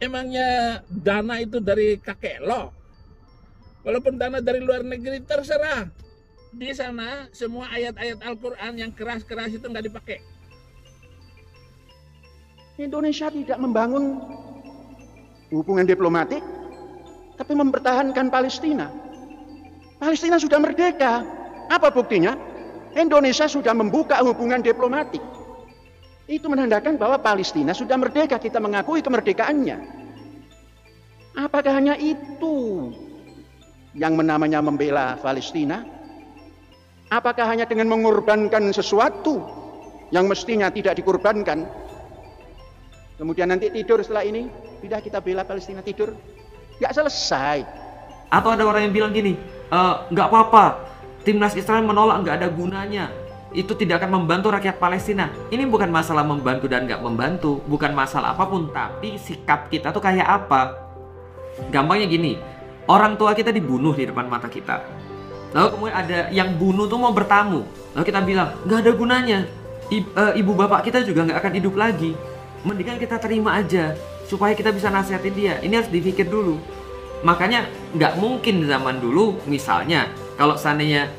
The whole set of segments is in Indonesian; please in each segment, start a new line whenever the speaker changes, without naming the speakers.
Emangnya dana itu dari kakek lo? Walaupun dana dari luar negeri terserah. Di sana semua ayat-ayat Al-Quran yang keras-keras itu nggak dipakai.
Indonesia tidak membangun hubungan diplomatik, tapi mempertahankan Palestina. Palestina sudah merdeka. Apa buktinya? Indonesia sudah membuka hubungan diplomatik. Itu menandakan bahwa Palestina sudah merdeka, kita mengakui kemerdekaannya. Apakah hanya itu yang namanya membela Palestina? Apakah hanya dengan mengorbankan sesuatu yang mestinya tidak dikorbankan, kemudian nanti tidur setelah ini, tidak kita bela Palestina tidur? Nggak selesai.
Atau ada orang yang bilang gini, nggak apa-apa, timnas Israel menolak, nggak ada gunanya, itu tidak akan membantu rakyat Palestina. Ini bukan masalah membantu dan nggak membantu, bukan masalah apapun, tapi sikap kita tuh kayak apa. Gampangnya gini, orang tua kita dibunuh di depan mata kita, lalu kemudian ada yang bunuh tuh mau bertamu, lalu kita bilang nggak ada gunanya, ibu bapak kita juga nggak akan hidup lagi, mendingan kita terima aja supaya kita bisa nasihatin dia. Ini harus dipikir dulu. Makanya nggak mungkin zaman dulu misalnya kalau seandainya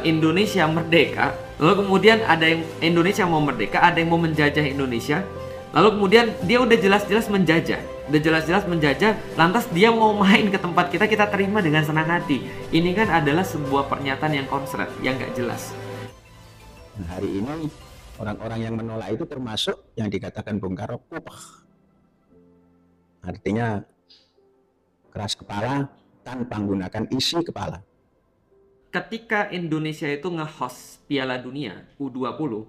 Indonesia merdeka, lalu kemudian ada yang Indonesia mau merdeka, ada yang mau menjajah Indonesia, lalu kemudian dia udah jelas-jelas menjajah, lantas dia mau main ke tempat kita, kita terima dengan senang hati. Ini kan adalah sebuah pernyataan yang konslet, yang nggak jelas.
Nah, hari ini orang-orang yang menolak itu termasuk yang dikatakan Bung Karno kupah. Artinya keras kepala tanpa menggunakan isi kepala.
Ketika Indonesia itu nge-host Piala Dunia U20,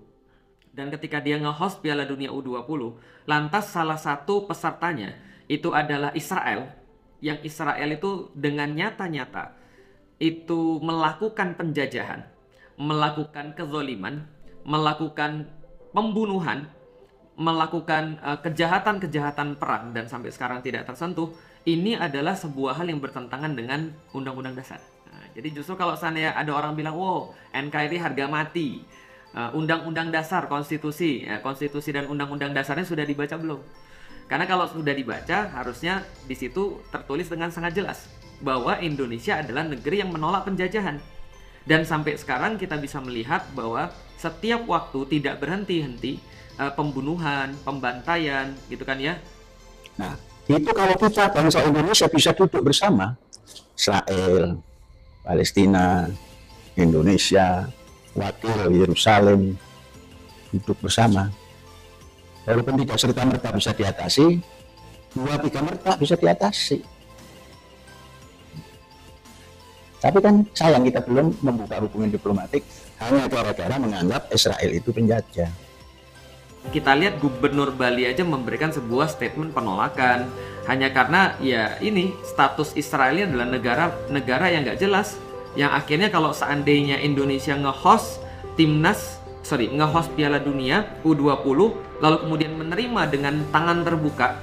dan ketika dia nge-host Piala Dunia U20, lantas salah satu pesertanya itu adalah Israel, yang Israel itu dengan nyata-nyata itu melakukan penjajahan, melakukan kezoliman, melakukan pembunuhan, melakukan kejahatan-kejahatan perang dan sampai sekarang tidak tersentuh. Ini adalah sebuah hal yang bertentangan dengan Undang-Undang Dasar. Nah, jadi justru kalau seandainya ada orang bilang, wow, NKRI harga mati, Undang-Undang Dasar, Konstitusi dan Undang-Undang Dasarnya sudah dibaca belum? Karena kalau sudah dibaca, harusnya di situ tertulis dengan sangat jelas bahwa Indonesia adalah negeri yang menolak penjajahan. Dan sampai sekarang kita bisa melihat bahwa setiap waktu tidak berhenti-henti pembunuhan, pembantaian, gitu kan ya.
Nah, itu kalau kita bangsa Indonesia bisa duduk bersama, Israel, Palestina, Indonesia, wakil Yerusalem, duduk bersama, walaupun tidak serta-merta bisa diatasi, 2-3 merta bisa diatasi. Tapi kan sayang kita belum membuka hubungan diplomatik hanya gara-gara menganggap Israel itu penjajah.
Kita lihat Gubernur Bali aja memberikan sebuah statement penolakan hanya karena ya ini status Israel adalah negara yang nggak jelas, yang akhirnya kalau seandainya Indonesia nge-host Piala Dunia U20 lalu kemudian menerima dengan tangan terbuka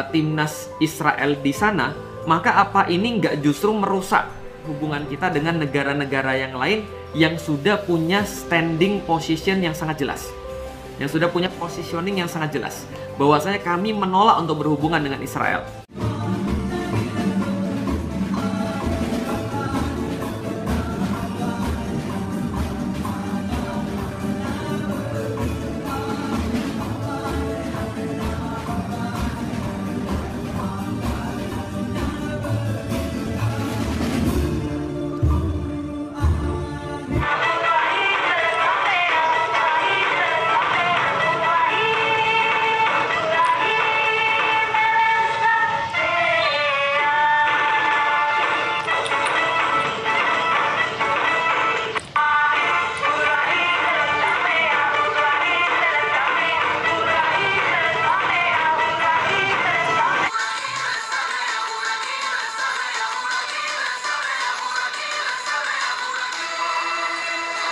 timnas Israel di sana, maka apa ini nggak justru merusak hubungan kita dengan negara-negara yang lain yang sudah punya standing position yang sangat jelas, yang sudah punya positioning yang sangat jelas bahwasanya kami menolak untuk berhubungan dengan Israel.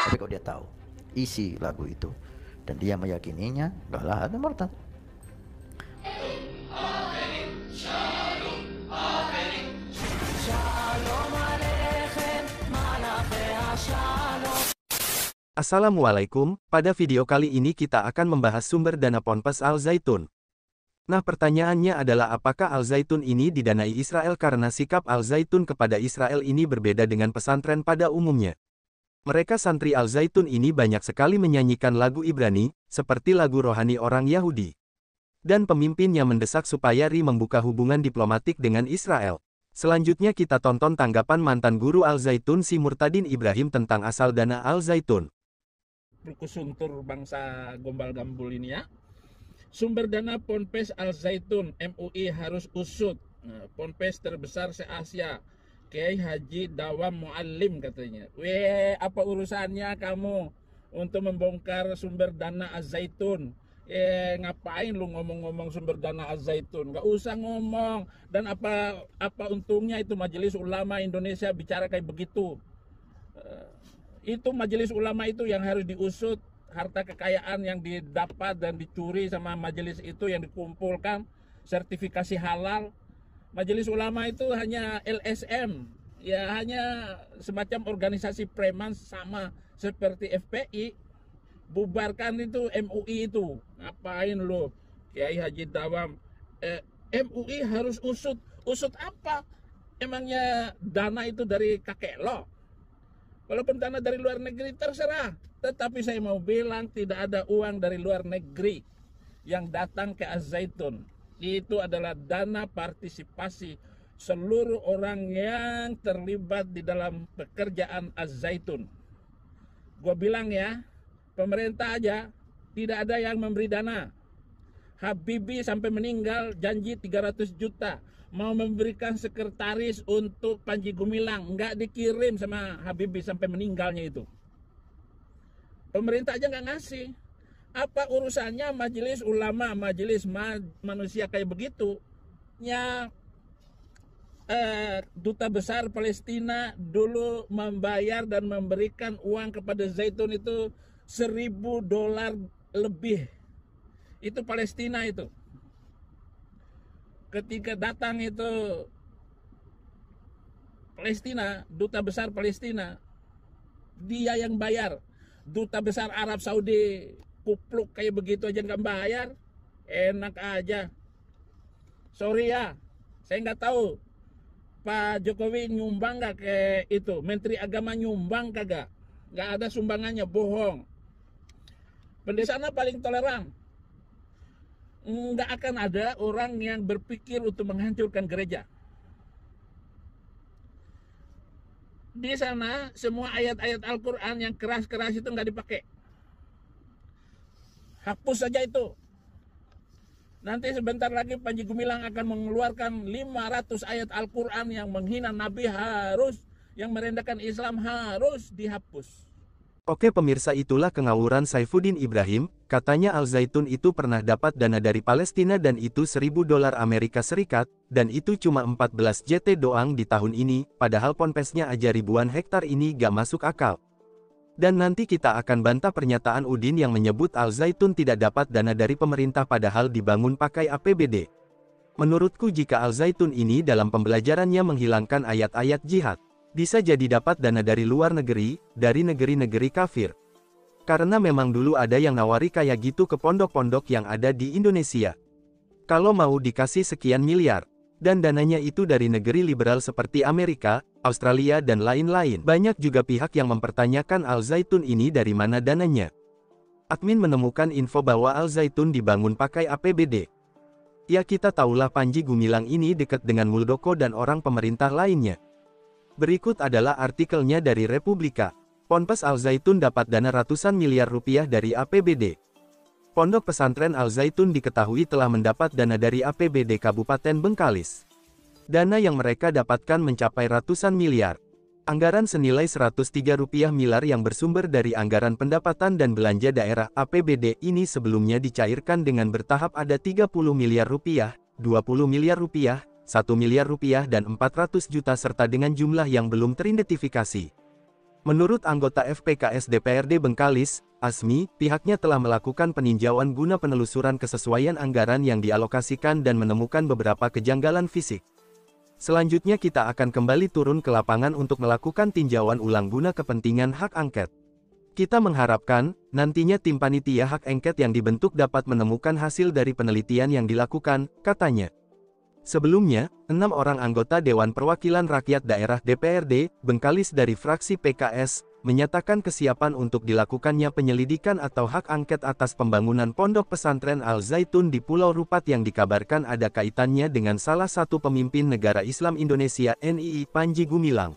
Tapi kalau dia tahu isi lagu itu dan dia meyakininya, adalah ada murtad.
Assalamualaikum, pada video kali ini kita akan membahas sumber dana Ponpes Al Zaitun. Nah, pertanyaannya adalah apakah Al Zaitun ini didanai Israel karena sikap Al Zaitun kepada Israel ini berbeda dengan pesantren pada umumnya. Mereka santri Al Zaitun ini banyak sekali menyanyikan lagu Ibrani, seperti lagu rohani orang Yahudi. Dan pemimpinnya mendesak supaya RI membuka hubungan diplomatik dengan Israel. Selanjutnya kita tonton tanggapan mantan guru Al Zaitun si Murtadin Ibrahim tentang asal dana Al Zaitun.
Berkusuntur bangsa gombal gambul ini ya. Sumber dana Ponpes Al Zaitun MUI harus usut. Nah, Ponpes terbesar se-Asia. Kiai Haji Dawam Muallim katanya. Apa urusannya kamu untuk membongkar sumber dana Al Zaitun? Ngapain lu ngomong-ngomong sumber dana Al Zaitun? Gak usah ngomong. Dan apa untungnya itu Majelis Ulama Indonesia bicara kayak begitu? Itu Majelis Ulama itu yang harus diusut. Harta kekayaan yang didapat dan dicuri sama majelis itu yang dikumpulkan, sertifikasi halal. Majelis Ulama itu hanya LSM, ya hanya semacam organisasi preman sama seperti FPI. Bubarkan itu MUI itu. Ngapain lo Kiai Haji Dawam? MUI harus usut. Usut apa? Emangnya dana itu dari kakek lo? Walaupun dana dari luar negeri terserah. Tetapi saya mau bilang tidak ada uang dari luar negeri yang datang ke Al Zaitun. Itu adalah dana partisipasi seluruh orang yang terlibat di dalam pekerjaan Al Zaitun. Gue bilang ya, pemerintah aja tidak ada yang memberi dana. Habibie sampai meninggal janji 300 juta. Mau memberikan sekretaris untuk Panji Gumilang. Nggak dikirim sama Habibie sampai meninggalnya itu. Pemerintah aja nggak ngasih. Apa urusannya majelis ulama, majelis manusia kayak begitu? Ya, duta besar Palestina dulu membayar dan memberikan uang kepada Zaitun itu $1.000 lebih. Itu Palestina itu. Ketika datang itu Palestina, duta besar Palestina, dia yang bayar. Duta besar Arab Saudi kupluk kayak begitu aja nggak bayar, enak aja. Sorry ya, saya nggak tahu Pak Jokowi nyumbang nggak ke itu, Menteri Agama nyumbang kagak? Nggak ada sumbangannya, bohong. Pendesana paling toleran. Nggak akan ada orang yang berpikir untuk menghancurkan gereja. Di sana semua ayat-ayat Al-Quran yang keras-keras itu nggak dipakai. Hapus saja itu. Nanti sebentar lagi Panji Gumilang akan mengeluarkan 500 ayat Al-Quran yang menghina Nabi yang merendahkan Islam harus dihapus.
Oke pemirsa, itulah kengawuran Saifuddin Ibrahim. Katanya Al Zaitun itu pernah dapat dana dari Palestina dan itu $1.000 Amerika Serikat, dan itu cuma 14 JT doang di tahun ini, padahal ponpesnya aja ribuan hektar ini gak masuk akal. Dan nanti kita akan bantah pernyataan Udin yang menyebut Al Zaitun tidak dapat dana dari pemerintah padahal dibangun pakai APBD. Menurutku jika Al Zaitun ini dalam pembelajarannya menghilangkan ayat-ayat jihad, bisa jadi dapat dana dari luar negeri, dari negeri-negeri kafir. Karena memang dulu ada yang nawari kayak gitu ke pondok-pondok yang ada di Indonesia. Kalau mau dikasih sekian miliar, dan dananya itu dari negeri liberal seperti Amerika, Australia dan lain-lain. Banyak juga pihak yang mempertanyakan Al Zaitun ini dari mana dananya. Admin menemukan info bahwa Al Zaitun dibangun pakai APBD. Ya kita tahulah Panji Gumilang ini dekat dengan Muldoko dan orang pemerintah lainnya. Berikut adalah artikelnya dari Republika. Ponpes Al Zaitun dapat dana ratusan miliar rupiah dari APBD. Pondok pesantren Al Zaitun diketahui telah mendapat dana dari APBD Kabupaten Bengkalis. Dana yang mereka dapatkan mencapai ratusan miliar. Anggaran senilai 103 rupiah miliar yang bersumber dari anggaran pendapatan dan belanja daerah APBD ini sebelumnya dicairkan dengan bertahap ada 30 miliar rupiah, 20 miliar rupiah, 1 miliar rupiah dan 400 juta serta dengan jumlah yang belum teridentifikasi. Menurut anggota FPKS DPRD Bengkalis, Asmi, pihaknya telah melakukan peninjauan guna penelusuran kesesuaian anggaran yang dialokasikan dan menemukan beberapa kejanggalan fisik. Selanjutnya kita akan kembali turun ke lapangan untuk melakukan tinjauan ulang guna kepentingan hak angket. Kita mengharapkan, nantinya tim panitia hak angket yang dibentuk dapat menemukan hasil dari penelitian yang dilakukan, katanya. Sebelumnya, 6 orang anggota Dewan Perwakilan Rakyat Daerah DPRD, Bengkalis dari fraksi PKS, menyatakan kesiapan untuk dilakukannya penyelidikan atau hak angket atas pembangunan pondok pesantren Al-Zaitun di Pulau Rupat yang dikabarkan ada kaitannya dengan salah satu pemimpin negara Islam Indonesia NII Panji Gumilang.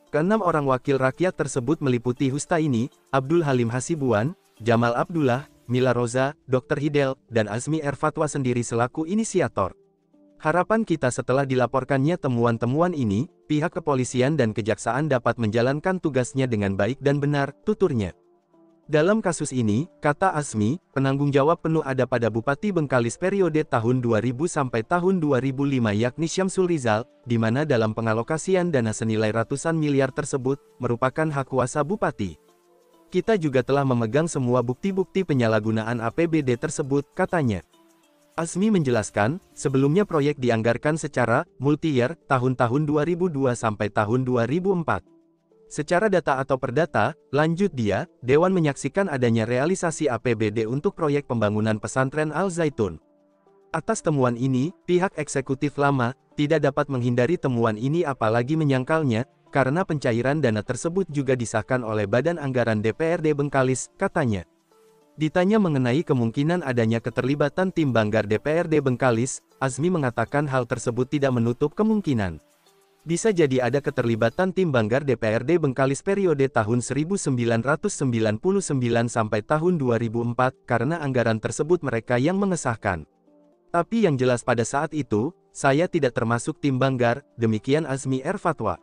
Keenam orang wakil rakyat tersebut meliputi Hustaini, Abdul Halim Hasibuan, Jamal Abdullah, Mila Roza, Dr. Hidel, dan Azmi Erfatwa sendiri selaku inisiator. Harapan kita setelah dilaporkannya temuan-temuan ini, pihak kepolisian dan kejaksaan dapat menjalankan tugasnya dengan baik dan benar, tuturnya. Dalam kasus ini, kata Azmi, penanggung jawab penuh ada pada Bupati Bengkalis periode tahun 2000 sampai tahun 2005 yakni Syamsul Rizal, di mana dalam pengalokasian dana senilai ratusan miliar tersebut, merupakan hak kuasa Bupati. Kita juga telah memegang semua bukti-bukti penyalahgunaan APBD tersebut, katanya. Azmi menjelaskan, sebelumnya proyek dianggarkan secara multi-year tahun-tahun 2002 sampai tahun 2004. Secara data atau perdata, lanjut dia, Dewan menyaksikan adanya realisasi APBD untuk proyek pembangunan pesantren Al-Zaitun. Atas temuan ini, pihak eksekutif lama tidak dapat menghindari temuan ini apalagi menyangkalnya, karena pencairan dana tersebut juga disahkan oleh Badan Anggaran DPRD Bengkalis, katanya. Ditanya mengenai kemungkinan adanya keterlibatan tim Banggar DPRD Bengkalis, Azmi mengatakan hal tersebut tidak menutup kemungkinan. Bisa jadi ada keterlibatan tim Banggar DPRD Bengkalis periode tahun 1999 sampai tahun 2004 karena anggaran tersebut mereka yang mengesahkan. Tapi yang jelas pada saat itu, saya tidak termasuk tim Banggar, demikian Azmi Erfatwa.